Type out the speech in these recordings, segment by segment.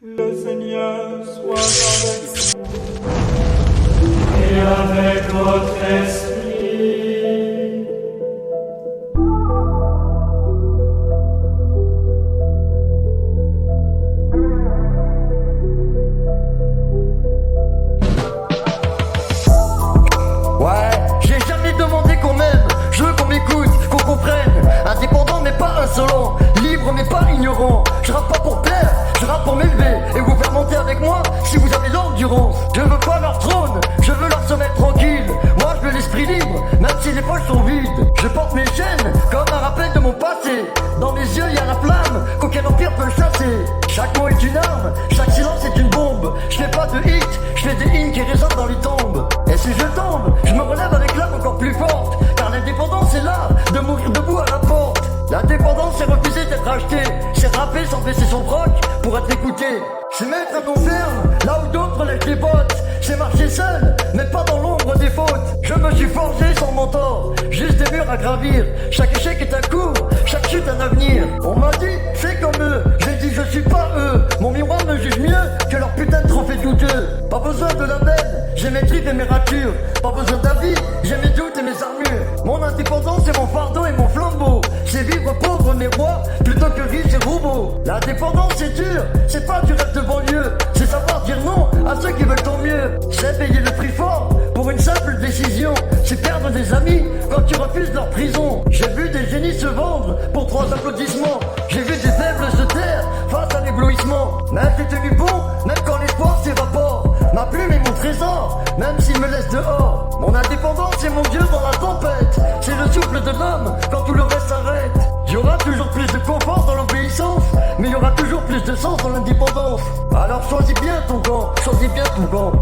Le Seigneur soit avec vous et avec votre esprit. Ouais, j'ai jamais demandé qu'on m'aime, je veux qu'on m'écoute, qu'on comprenne. Indépendant mais pas insolent, libre mais pas ignorant. Je rappe pas pour plaire, je rappe pour m'élever et vous faire monter avec moi si vous avez l'endurance. Je veux pas leur trône, je veux leur sommet tranquille. Moi je veux l'esprit libre, même si les poches sont vides. Je porte mes chaînes comme un rappel de mon passé. Dans mes yeux y a la flamme qu'aucun empire peut chasser. Chaque mot est une arme, chaque silence est une bombe. Je fais pas de hit, je fais des hymnes qui résonnent dans les tombes. Et si je tombe, je me relève avec l'âme encore plus forte. Car l'indépendance c'est l'art de mourir debout à la porte. L'indépendance c'est refuser d'être acheté, c'est rapper sans baisser son broc pour être écouté. C'est mettre un nom ferme là où d'autres lèvent les bottes. C'est marcher seul, mais pas dans l'ombre des fautes. Je me suis forgé sans mentor, juste des murs à gravir. Chaque échec est un cours, chaque chute un avenir. On m'a dit, fais comme eux, j'ai dit je suis pas eux. Mon miroir me juge mieux que leur putain de trophée douteux. Pas besoin de la bête, j'ai mes tripes et mes ratures. Pas besoin d'avis, j'ai mes doutes et mes armures. Mon indépendance c'est mon fardeau et mon flambeau. C'est vivre pauvre mais roi, plutôt que riche et robot. L'indépendance c'est dur, c'est pas du rêve de banlieue. C'est savoir dire non à ceux qui veulent ton mieux. C'est payer le prix fort pour une simple décision. C'est perdre des amis quand tu refuses leur prison. J'ai vu des génies se vendre pour 3 applaudissements. J'ai vu des faibles se taire face à l'éblouissement. Mais j'ai tenu bon, même quand l'espoir s'évapore. Ma plume est mon trésor, même s'il me laisse dehors. Mon indépendance est mon Dieu dans la tempête. C'est le souffle de l'homme quand tout le reste s'arrête. Il y aura toujours plus de confort dans l'obéissance, mais il y aura toujours plus de sens dans l'indépendance. Alors choisis bien ton camp, choisis bien ton camp.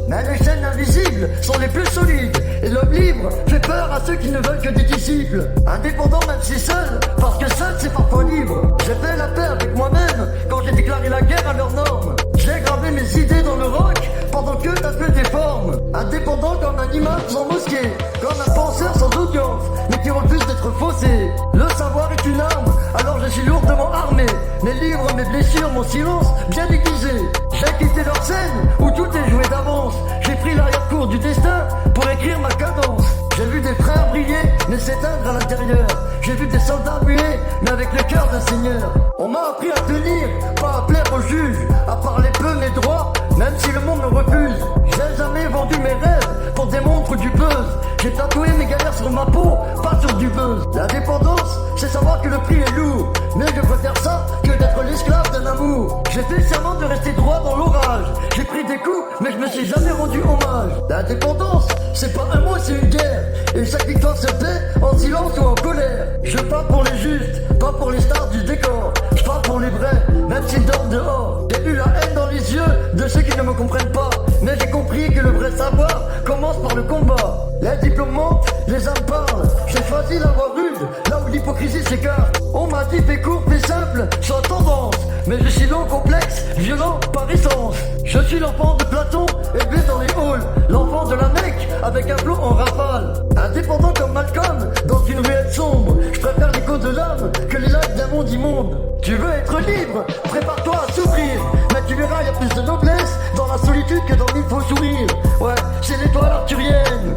Mais les chaînes invisibles sont les plus solides. Et l'homme libre fait peur à ceux qui ne veulent que des disciples. Indépendant même si seul, parce que seul c'est parfois libre. J'ai fait la paix avec moi-même quand j'ai déclaré la guerre à leurs normes. J'ai gravé mes idées dans le roc pendant que t'as fait des formes. Indépendant comme un imam sans mosquée, comme un penseur sans audience, mais qui refuse d'être faussé. Le savoir est une arme, alors je suis lourdement armé. Mes livres, mes blessures, mon silence, bien aiguisé. J'ai quitté leur scène où tout est joué d'avance. J'ai pris l'arrière-cour du destin pour écrire ma cadence. J'ai vu des frères briller, mais s'éteindre à l'intérieur. J'ai vu des soldats muets, mais avec le cœur d'un seigneur. On m'a appris à tenir, pas à plaire aux juges, à parler peu mes droits, même si le monde me refuse. J'ai jamais vendu mes rêves pour des montres ou du buzz. J'ai tatoué mes galères sur ma peau, pas sur du buzz. L'indépendance, c'est savoir que le prix est lourd, mais je préfère ça que d'être l'esclave d'un amour. J'ai fait le serment de rester droit dans l'orage. J'ai pris des coups, mais je me suis jamais rendu hommage. L'indépendance, c'est pas un mot, c'est une guerre. Et chaque victoire se fait en silence ou en colère. Je parle pour les justes, pas pour les stars du décor. Je parle pour les vrais, même s'ils dorment dehors. J'ai eu la haine dans les yeux de ceux qui ne me comprennent pas. Mais j'ai compris que le vrai savoir commence par le combat. Les diplômes manquent, les âmes parlent. J'ai choisi la voie rude, là où l'hypocrisie s'écarte. On m'a dit fais court, fais simple, sans tendance. Mais je suis long, complexe, violent par essence. Je suis l'enfant de Platon, élevé dans les halls. L'enfant de la Mecque, avec un flot en rafale. Indépendant comme Malcolm, dans une ruelle sombre. Je préfère l'écho de l'âme que les lacs d'un monde immonde. Tu veux être libre, prépare-toi à souffrir. Mais tu verras, y a plus de noblesse dans la solitude que dans mille faux sourires. Ouais, c'est l'étoile arthurienne.